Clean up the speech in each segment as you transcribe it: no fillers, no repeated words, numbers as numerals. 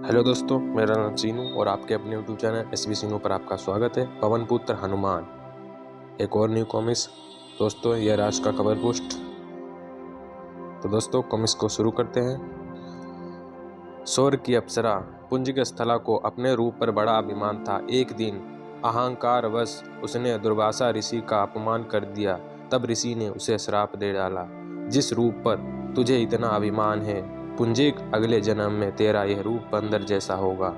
Hello दोस्तों, मेरा नाम सीनू और आपके अपने यूट्यूब चैनल एसबी सीनू पर आपका स्वागत है। पवन पुत्र हनुमान, एक और न्यू कॉमिक्स। दोस्तों, यह राज का कवर पोस्ट। तो दोस्तों, कॉमिक्स को शुरू करते हैं। स्वर्ग की अप्सरा पुंजिक स्थला को अपने रूप पर बड़ा अभिमान था। एक दिन अहंकारवश उसने दुर्वासा ऋषि का अपमान कर दिया। तब ऋषि ने उसे श्राप दे डाला, जिस रूप पर तुझे इतना अभिमान है पुंजिक, अगले जन्म में तेरा यह रूप बंदर जैसा होगा।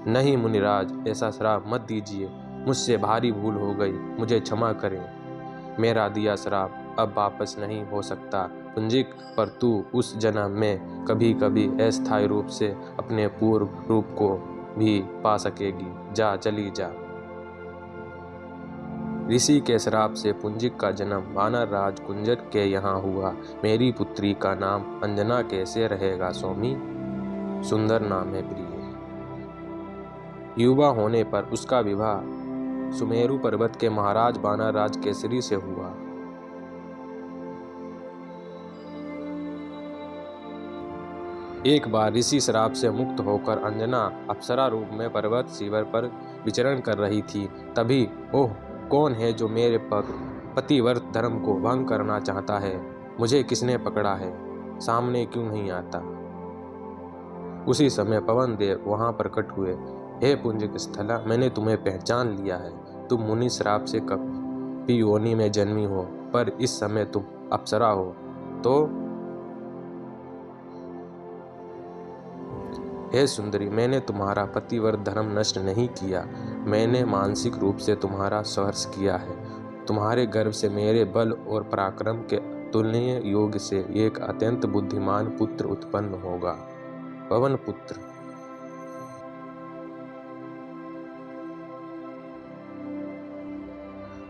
नहीं मुनिराज, ऐसा श्राप मत दीजिए। मुझसे भारी भूल हो गई, मुझे क्षमा करें। मेरा दिया श्राप अब वापस नहीं हो सकता पुंजिक, पर तू उस जन्म में कभी कभी अस्थायी रूप से अपने पूर्व रूप को भी पा सकेगी। जा, चली जा। ऋषि के श्राप से पुंजिक का जन्म वानर राज कुंजर के यहाँ हुआ। मेरी पुत्री का नाम अंजना कैसे रहेगा स्वामी? सुंदर नाम है प्रिय। युवा होने पर उसका विवाह सुमेरु पर्वत के महाराज वानर राज केसरी से हुआ। एक बार ऋषि श्राप से मुक्त होकर अंजना अप्सरा रूप में पर्वत शिवर पर विचरण कर रही थी। तभी, ओह, कौन है जो मेरे पतिव्रत धर्म को भंग करना चाहता है? मुझे किसने पकड़ा है? सामने क्यों नहीं आता? उसी समय पवन देव वहां प्रकट हुए। हे पुंजिक स्थला, मैंने तुम्हें पहचान लिया है। तुम मुनि श्राप से कभी योनि में जन्मी हो, पर इस समय तुम अप्सरा हो। तो हे सुंदरी, मैंने तुम्हारा पतिव्रत धर्म नष्ट नहीं किया। मैंने मानसिक रूप से तुम्हारा स्पर्श किया है। तुम्हारे गर्भ से मेरे बल और पराक्रम के तुलनीय योग से एक अत्यंत बुद्धिमान पुत्र उत्पन्न होगा। पवन पुत्र।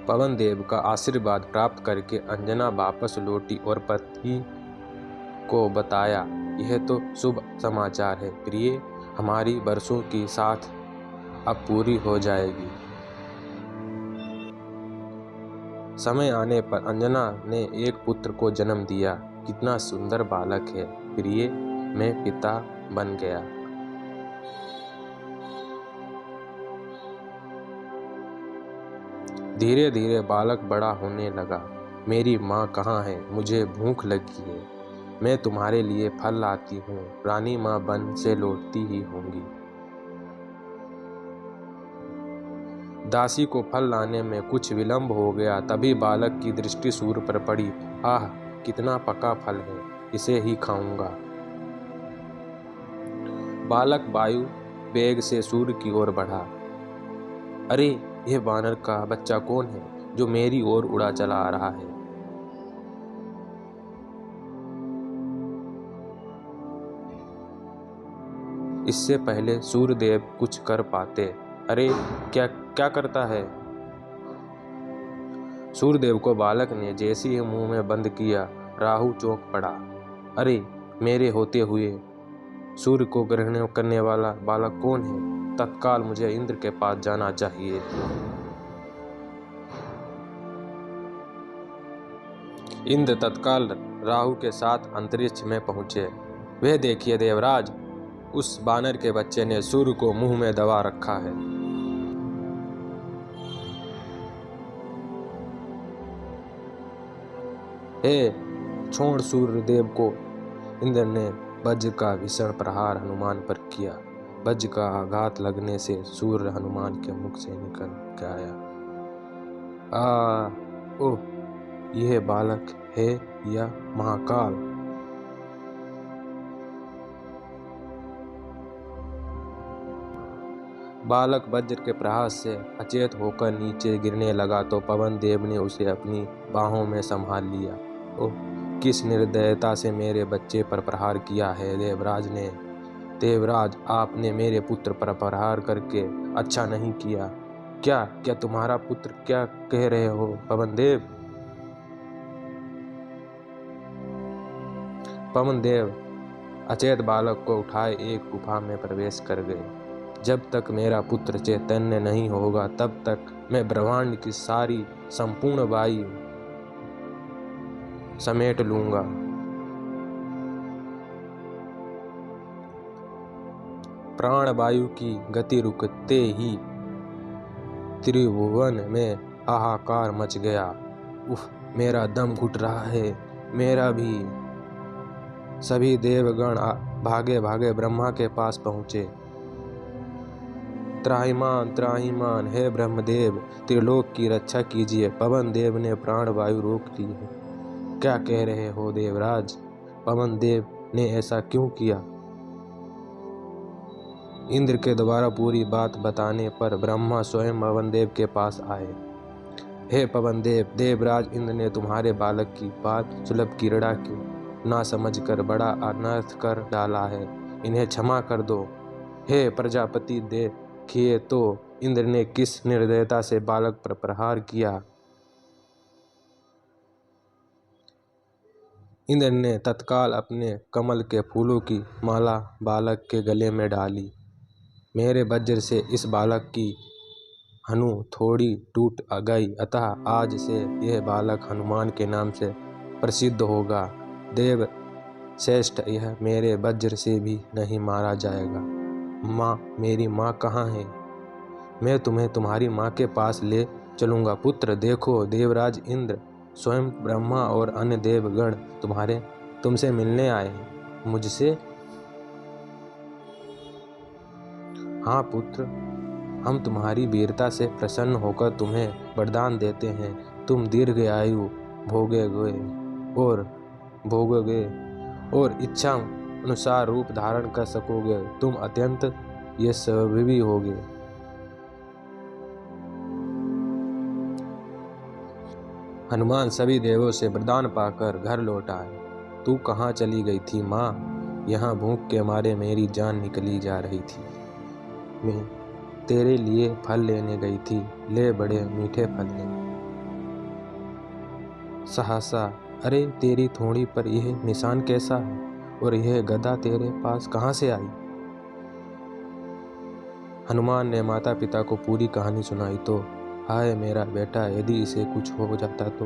पवन देव का आशीर्वाद प्राप्त करके अंजना वापस लौटी और पति को बताया, यह तो शुभ समाचार है प्रिय, हमारी वर्षों की साथ अब पूरी हो जाएगी। समय आने पर अंजना ने एक पुत्र को जन्म दिया। कितना सुंदर बालक है प्रिय, मैं पिता बन गया। धीरे धीरे बालक बड़ा होने लगा। मेरी माँ कहाँ है? मुझे भूख लगी है। मैं तुम्हारे लिए फल लाती हूँ। रानी माँ वन से लौटती ही होंगी। दासी को फल लाने में कुछ विलंब हो गया। तभी बालक की दृष्टि सूर्य पर पड़ी। आह, कितना पका फल है, इसे ही खाऊंगा। बालक वायु वेग से सूर्य की ओर बढ़ा। अरे, यह वानर का बच्चा कौन है जो मेरी ओर उड़ा चला आ रहा है? इससे पहले सूर्यदेव कुछ कर पाते। अरे, क्या क्या करता है? सूर्यदेव को बालक ने जैसे ही मुंह में बंद किया, राहु चौंक पड़ा। अरे, मेरे होते हुए सूर्य को ग्रहण करने वाला बालक कौन है? तत्काल मुझे इंद्र के पास जाना चाहिए। इंद्र तत्काल राहु के साथ अंतरिक्ष में पहुंचे। वह देखिए देवराज, उस बानर के बच्चे ने सूर्य को मुंह में दबा रखा है। हे, छोड़ सूर्यदेव को। इंद्र ने वज्र का भीषण प्रहार हनुमान पर किया। वज्र का आघात लगने से सूर्य हनुमान के मुख से निकल गया। ओह, यह बालक है या महाकाल? बालक वज्र के प्रहार से अचेत होकर नीचे गिरने लगा तो पवन देव ने उसे अपनी बाहों में संभाल लिया। ओह, किस निर्दयता से मेरे बच्चे पर प्रहार किया है देवराज ने। देवराज, आपने मेरे पुत्र पर प्रहार करके अच्छा नहीं किया। क्या क्या तुम्हारा पुत्र? क्या कह रहे हो पवन देव? पवन देव अचेत बालक को उठाए एक गुफा में प्रवेश कर गए। जब तक मेरा पुत्र चैतन्य नहीं होगा तब तक मैं ब्रह्मांड की सारी संपूर्ण वायु समेट लूंगा। प्राण वायु की गति रुकते ही त्रिभुवन में हाहाकार मच गया। उफ, मेरा दम घुट रहा है, मेरा भी। सभी देवगण भागे भागे ब्रह्मा के पास पहुंचे। त्राहिमाम त्राहिमाम, हे ब्रह्मदेव, त्रिलोक की रक्षा कीजिए। पवन देव ने प्राण वायु रोक ली है। क्या कह रहे हो देवराज? पवन देव ने ऐसा क्यों किया? इंद्र के द्वारा पूरी बात बताने पर ब्रह्मा स्वयं पवन देव के पास आए। हे पवन देव, देवराज इंद्र ने तुम्हारे बालक की बात सुलभ क्रीड़ा की ना समझकर बड़ा अनर्थ कर डाला है। इन्हें क्षमा कर दो। हे प्रजापति, देखिए तो इंद्र ने किस निर्दयता से बालक पर प्रहार किया। इंद्र ने तत्काल अपने कमल के फूलों की माला बालक के गले में डाली। मेरे वज्र से इस बालक की हनु थोड़ी टूट गई, अतः आज से यह बालक हनुमान के नाम से प्रसिद्ध होगा। देव श्रेष्ठ, यह मेरे वज्र से भी नहीं मारा जाएगा। माँ, मेरी माँ कहाँ है? मैं तुम्हें तुम्हारी माँ के पास ले चलूँगा। पुत्र, देखो, देवराज इंद्र, स्वयं ब्रह्मा और अन्य देवगण तुमसे मिलने आए हैं। मुझसे? हाँ पुत्र, हम तुम्हारी वीरता से प्रसन्न होकर तुम्हें वरदान देते हैं। तुम दीर्घ आयु भोगोगे और इच्छा अनुसार रूप धारण कर सकोगे। तुम अत्यंत यशस्वी होगे। हनुमान सभी देवों से वरदान पाकर घर लौट आए। तू कहाँ चली गई थी माँ? यहाँ भूख के मारे मेरी जान निकली जा रही थी। मैं तेरे लिए फल लेने गई थी। ले, बड़े मीठे फल ले। सहसा, अरे तेरी थोड़ी पर यह निशान कैसा है? और यह गदा तेरे पास कहाँ से आई? हनुमान ने माता पिता को पूरी कहानी सुनाई तो, हाय मेरा बेटा, यदि इसे कुछ हो जाता तो?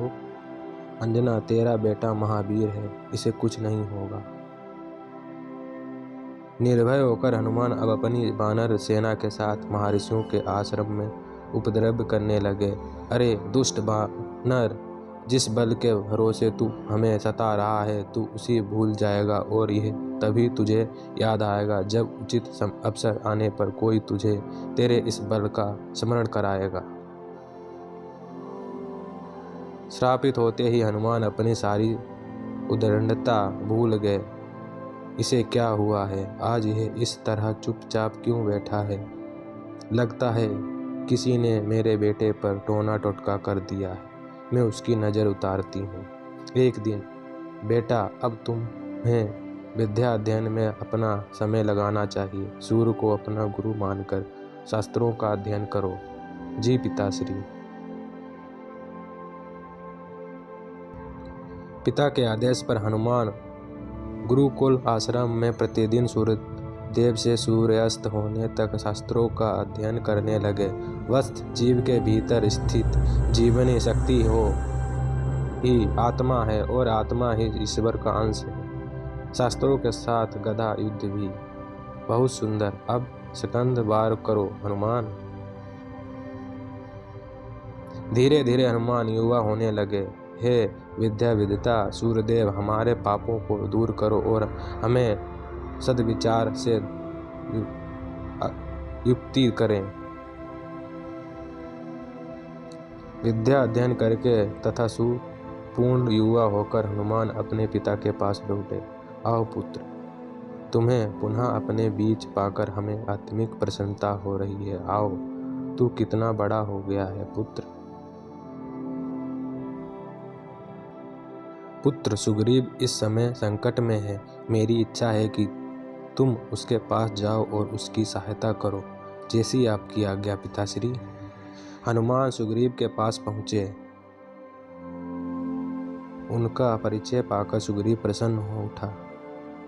अंजना, तेरा बेटा महावीर है, इसे कुछ नहीं होगा। निर्भय होकर हनुमान अब अपनी वानर सेना के साथ महर्षियों के आश्रम में उपद्रव करने लगे। अरे दुष्ट वानर, जिस बल के भरोसे तू हमें सता रहा है, तू उसी भूल जाएगा और यह तभी तुझे याद आएगा जब उचित अवसर आने पर कोई तुझे तेरे इस बल का स्मरण कराएगा। श्रापित होते ही हनुमान अपनी सारी उद्दंडता भूल गए। इसे क्या हुआ है? आज यह इस तरह चुपचाप क्यों बैठा है? लगता है किसी ने मेरे बेटे पर टोना टोटका कर दिया है। मैं उसकी नज़र उतारती हूँ। एक दिन, बेटा, अब तुम्हें विद्या अध्ययन में अपना समय लगाना चाहिए। सूर्य को अपना गुरु मानकर शास्त्रों का अध्ययन करो। जी पिताश्री। पिता के आदेश पर हनुमान गुरुकुल आश्रम में प्रतिदिन सूर्य देव से सूर्यास्त होने तक शास्त्रों का अध्ययन करने लगे। वस्त जीव के भीतर स्थित जीवनी शक्ति ही आत्मा है और आत्मा ही ईश्वर का अंश है। शास्त्रों के साथ गदा युद्ध भी। बहुत सुंदर। अब स्कंद वार करो हनुमान। धीरे धीरे हनुमान युवा होने लगे। हे विद्या विदिता सूर्यदेव, हमारे पापों को दूर करो और हमें सद्विचार से युक्ति करें। विद्या अध्ययन करके तथा सुपूर्ण युवा होकर हनुमान अपने पिता के पास लौटे। आओ पुत्र, तुम्हें पुनः अपने बीच पाकर हमें आत्मिक प्रसन्नता हो रही है। आओ, तू कितना बड़ा हो गया है पुत्र। पुत्र सुग्रीव इस समय संकट में है। मेरी इच्छा है कि तुम उसके पास जाओ और उसकी सहायता करो। जैसी आपकी आज्ञा पिताश्री। हनुमान सुग्रीव के पास पहुँचे। उनका परिचय पाकर सुग्रीव प्रसन्न हो उठा।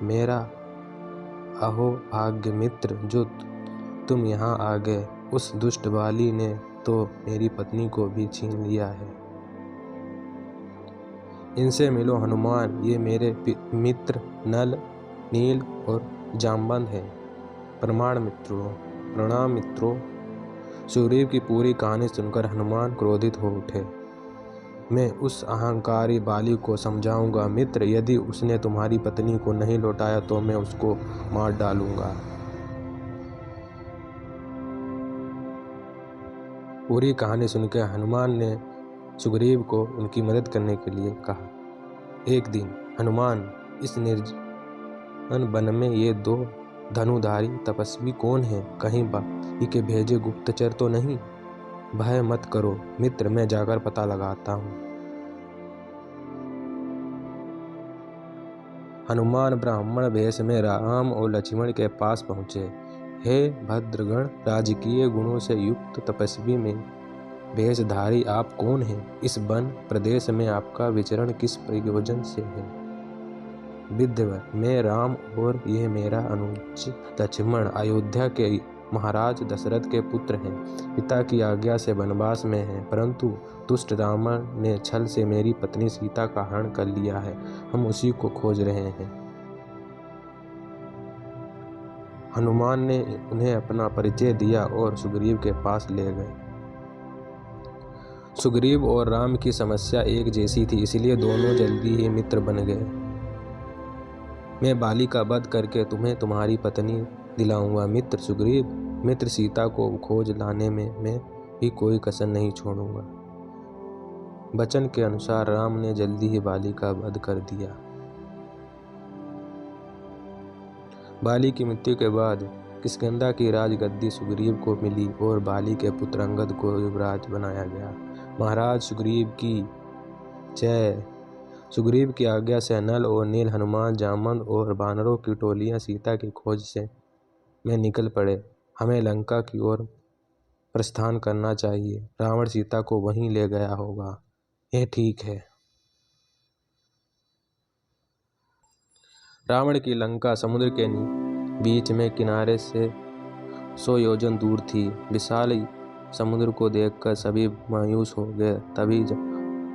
मेरा अहो भाग्य मित्र, जो तुम यहाँ आ गए। उस दुष्ट बाली ने तो मेरी पत्नी को भी छीन लिया है। इनसे मिलो हनुमान, ये मेरे मित्र नल, नील और जामवंत हैं। प्रणाम मित्रों। सुग्रीव की पूरी कहानी सुनकर हनुमान क्रोधित हो उठे। मैं उस अहंकारी बाली को समझाऊंगा मित्र, यदि उसने तुम्हारी पत्नी को नहीं लौटाया तो मैं उसको मार डालूंगा। पूरी कहानी सुनकर हनुमान ने सुग्रीव को उनकी मदद करने के लिए कहा। एक दिन हनुमान, इस निर्जन वन में ये दो धनुधारी तपस्वी कौन हैं? कहीं बाली के भेजे गुप्तचर तो नहीं? भय मत करो मित्र, मैं जाकर पता लगाता हूँ। हनुमान ब्राह्मण वेश में राम और लक्ष्मण के पास पहुँचे। हे भद्रगण, राजकीय गुणों से युक्त तपस्वी में वेशधारी आप कौन हैं? इस वन प्रदेश में आपका विचरण किस प्रयोजन से है? विद्यवर, मैं राम और यह मेरा अनुज लक्ष्मण अयोध्या के महाराज दशरथ के पुत्र हैं। पिता की आज्ञा से वनवास में हैं, परंतु दुष्ट रावण ने छल से मेरी पत्नी सीता का हरण कर लिया है। हम उसी को खोज रहे हैं। हनुमान ने उन्हें अपना परिचय दिया और सुग्रीव के पास ले गए। सुग्रीव और राम की समस्या एक जैसी थी, इसलिए दोनों जल्दी ही मित्र बन गए। मैं बाली का वध करके तुम्हें तुम्हारी पत्नी दिलाऊंगा मित्र सुग्रीव। मित्र, सीता को खोज लाने में मैं भी कोई कसर नहीं छोड़ूंगा। वचन के अनुसार राम ने जल्दी ही बाली का वध कर दिया। बाली की मृत्यु के बाद किष्किंधा की राजगद्दी सुग्रीव को मिली और बाली के पुत्र अंगद को युवराज बनाया गया। महाराज सुग्रीव की जय। सुग्रीव की आज्ञा से नल और नील, हनुमान, जामवंत और वानरों की टोलियां सीता की खोज से में निकल पड़े। हमें लंका की ओर प्रस्थान करना चाहिए। रावण सीता को वहीं ले गया होगा। यह ठीक है। रावण की लंका समुद्र के बीच में किनारे से 100 योजन दूर थी। विशाल समुद्र को देखकर सभी मायूस हो गए। तभी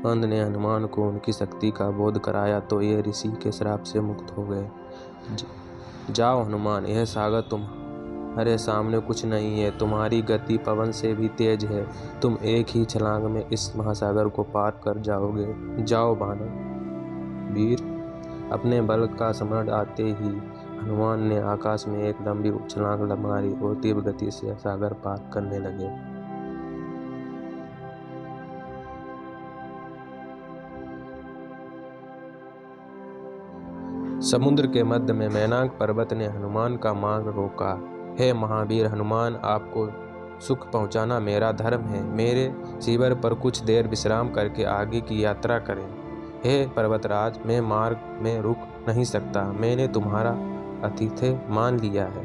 अंध ने हनुमान को उनकी शक्ति का बोध कराया तो ये ऋषि के श्राप से मुक्त हो गए। जाओ हनुमान, यह सागर तुम्हारे सामने कुछ नहीं है। तुम्हारी गति पवन से भी तेज है। तुम एक ही छलांग में इस महासागर को पार कर जाओगे। जाओ वानर वीर। अपने बल का स्मरण आते ही हनुमान ने आकाश में एक लंबी छलांग मारी और तीव्र गति से सागर पार करने लगे। समुद्र के मध्य में मैनाक पर्वत ने हनुमान का मार्ग रोका। हे महावीर हनुमान, आपको सुख पहुंचाना मेरा धर्म है। मेरे शिविर पर कुछ देर विश्राम करके आगे की यात्रा करें। हे पर्वतराज, मैं मार्ग में रुक नहीं सकता। मैंने तुम्हारा आतिथ्य मान लिया है।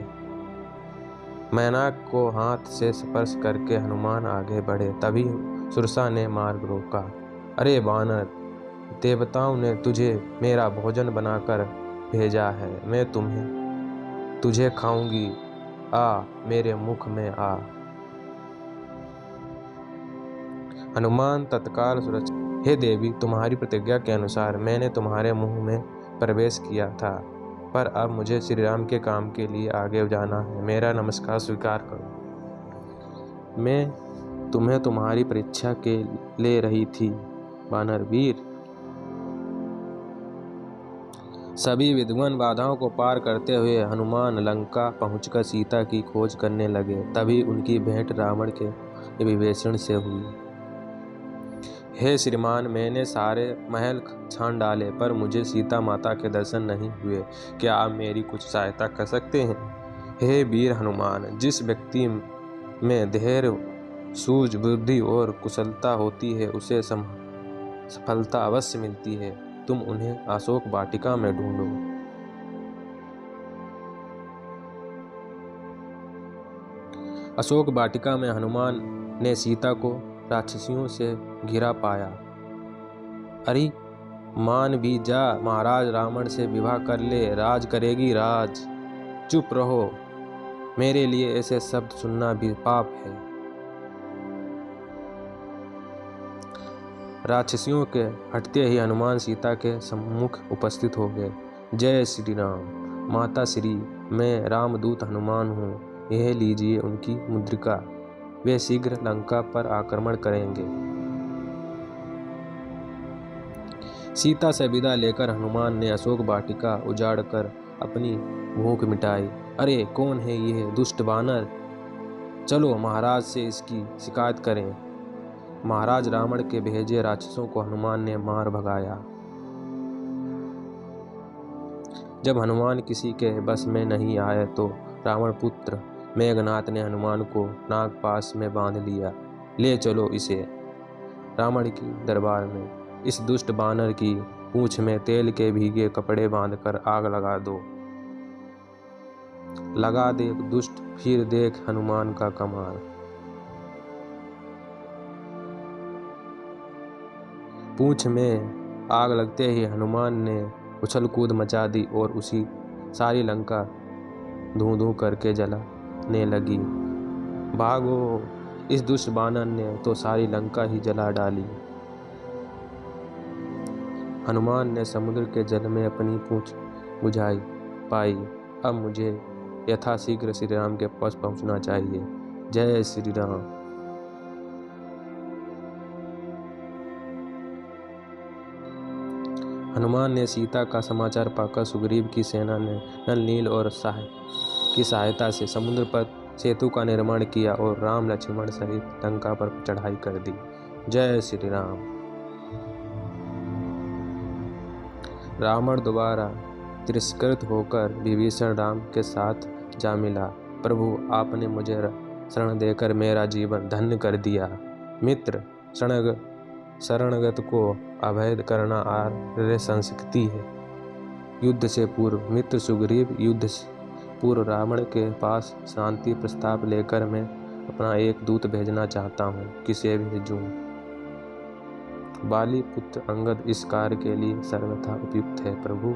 मैनाक को हाथ से स्पर्श करके हनुमान आगे बढ़े। तभी सुरसा ने मार्ग रोका। अरे वानर, देवताओं ने तुझे मेरा भोजन बनाकर भेजा है। मैं तुझे खाऊंगी। आ मेरे मुख में आ। हनुमान तत्काल सुरक्षा। हे देवी, तुम्हारी प्रतिज्ञा के अनुसार मैंने तुम्हारे मुंह में प्रवेश किया था, पर अब मुझे श्री राम के काम के लिए आगे जाना है। मेरा नमस्कार स्वीकार करो। मैं तुम्हें तुम्हारी परीक्षा के ले रही थी वानर वीर। सभी विद्वान बाधाओं को पार करते हुए हनुमान लंका पहुंचकर सीता की खोज करने लगे। तभी उनकी भेंट रावण के विभीषण से हुई। हे श्रीमान, मैंने सारे महल छान डाले पर मुझे सीता माता के दर्शन नहीं हुए। क्या आप मेरी कुछ सहायता कर सकते हैं? हे वीर हनुमान, जिस व्यक्ति में धैर्य, सूझ बुद्धि और कुशलता होती है उसे सफलता अवश्य मिलती है। तुम उन्हें अशोक वाटिका में ढूंढो। अशोक वाटिका में हनुमान ने सीता को राक्षसियों से घिरा पाया। अरे मान भी जा, महाराज रावण से विवाह कर ले, राज करेगी राज। चुप रहो, मेरे लिए ऐसे शब्द सुनना भी पाप है। राक्षसियों के हटते ही हनुमान सीता के सम्मुख उपस्थित हो गए। जय श्री राम। माता श्री, मैं रामदूत हनुमान हूँ, यह लीजिए उनकी मुद्रिका। वे शीघ्र लंका पर आक्रमण करेंगे। सीता से विदा लेकर हनुमान ने अशोक वाटिका उजाड़कर अपनी भूख मिटाई। अरे कौन है यह दुष्ट बानर? चलो महाराज से इसकी शिकायत करें। महाराज रावण के भेजे राक्षसों को हनुमान ने मार भगाया। जब हनुमान किसी के बस में नहीं आए तो रावण पुत्र मेघनाथ ने हनुमान को नागपाश में बांध लिया। ले चलो इसे रावण की दरबार में। इस दुष्ट बानर की पूंछ में तेल के भीगे कपड़े बांधकर आग लगा दो। लगा दे दुष्ट, फिर देख हनुमान का कमाल। पूंछ में आग लगते ही हनुमान ने उछल कूद मचा दी और उसी सारी लंका धूं धूं करके जलाने लगी। भागो, इस दुष्ट बानर ने तो सारी लंका ही जला डाली। हनुमान ने समुद्र के जल में अपनी पूंछ बुझाई पाई। अब मुझे यथाशीघ्र श्री राम के पास पहुंचना चाहिए। जय श्री राम। हनुमान ने सीता का समाचार पाकर सुग्रीव की सेना ने नल नील और की सहायता से समुद्र पर सेतु का निर्माण किया और राम लक्ष्मण सहित लंका पर चढ़ाई कर दी। जय श्री राम। रावण दोबारा तिरस्कृत होकर विभीषण राम के साथ जा मिला। प्रभु, आपने मुझे शरण देकर मेरा जीवन धन्य कर दिया। मित्र शरणगत को अभय करना आर्य संस्कृति है। युद्ध से पूर्व मित्र सुग्रीव, युद्ध से पूर्व रावण के पास शांति प्रस्ताव लेकर मैं अपना एक दूत भेजना चाहता हूँ। किसे भेजूं? बाली पुत्र अंगद इस कार्य के लिए सर्वथा उपयुक्त है प्रभु।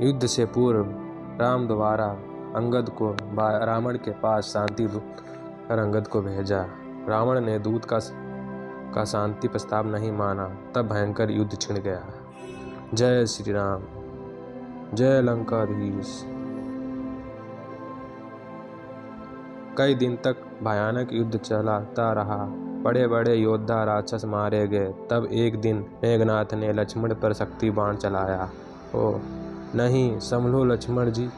युद्ध से पूर्व राम द्वारा अंगद को रावण के पास शांति दूत कर अंगद को भेजा। रावण ने दूत का शांति प्रस्ताव नहीं माना। तब भयंकर युद्ध छिड़ गया। जय श्री राम। जय लंकाधीश। कई दिन तक भयानक युद्ध चलता रहा। बड़े बड़े योद्धा राक्षस मारे गए। तब एक दिन मेघनाथ ने लक्ष्मण पर शक्ति बाण चलाया। ओ नहीं, संभलो लक्ष्मण जी।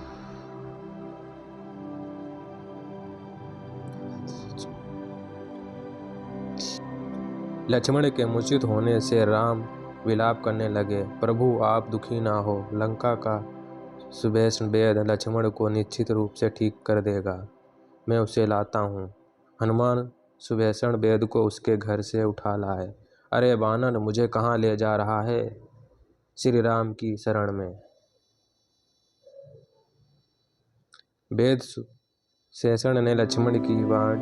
लक्ष्मण के मूर्छित होने से राम विलाप करने लगे। प्रभु, आप दुखी ना हो। लंका का सुभेषण वेद लक्ष्मण को निश्चित रूप से ठीक कर देगा। मैं उसे लाता हूँ। हनुमान सुभेषण वेद को उसके घर से उठा लाए। अरे बानर, मुझे कहाँ ले जा रहा है? श्री राम की शरण में। वेद शेषण ने लक्ष्मण की बाण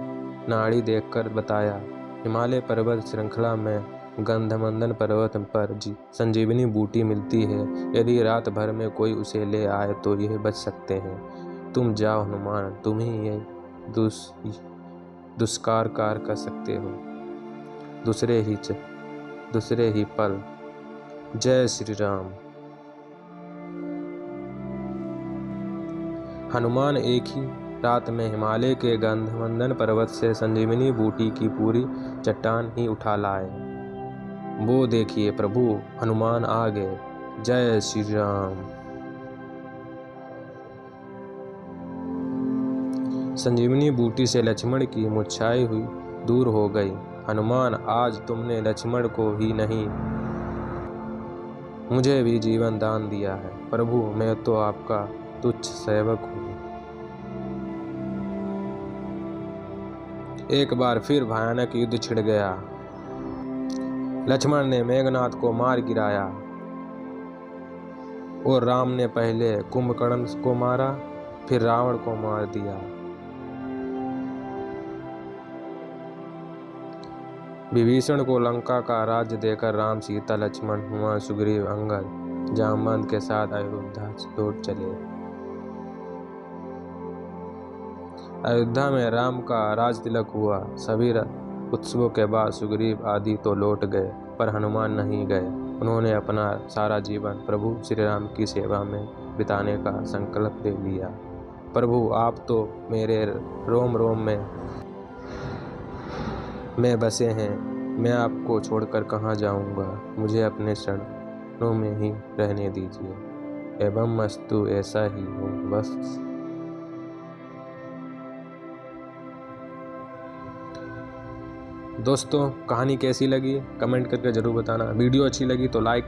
नाड़ी देखकर बताया, हिमालय पर्वत श्रृंखला में गंधमंदन पर्वत पर संजीवनी बूटी मिलती है। यदि रात भर में कोई उसे ले आए तो यह बच सकते हैं। तुम जाओ हनुमान, तुम ही ये दुष्कार कार्य कर सकते हो। दूसरे ही पल। जय श्री राम। हनुमान एक ही रात में हिमालय के गंधमंदन पर्वत से संजीवनी बूटी की पूरी चट्टान ही उठा लाए। वो देखिए प्रभु, हनुमान आ गए। जय श्री राम। संजीवनी बूटी से लक्ष्मण की मूर्छाई हुई दूर हो गई। हनुमान, आज तुमने लक्ष्मण को ही नहीं मुझे भी जीवन दान दिया है। प्रभु, मैं तो आपका तुच्छ सेवक हूँ। एक बार फिर भयानक युद्ध छिड़ गया। लक्ष्मण ने मेघनाथ को मार गिराया और राम ने पहले कुंभकर्ण को मारा, फिर रावण को मार दिया। विभीषण को लंका का राज्य देकर राम, सीता, लक्ष्मण, हनुमान, सुग्रीव, अंगद, जामवंत के साथ अयोध्या लौट चले। अयोध्या में राम का राज तिलक हुआ। सभी उत्सवों के बाद सुग्रीव आदि तो लौट गए, पर हनुमान नहीं गए। उन्होंने अपना सारा जीवन प्रभु श्री राम की सेवा में बिताने का संकल्प ले लिया। प्रभु, आप तो मेरे रोम रोम में बसे हैं, मैं आपको छोड़कर कहाँ जाऊँगा, मुझे अपने शरणों में ही रहने दीजिए। एवं मस्तु, ऐसा ही हो बस। दोस्तों, कहानी कैसी लगी कमेंट करके ज़रूर बताना। वीडियो अच्छी लगी तो लाइक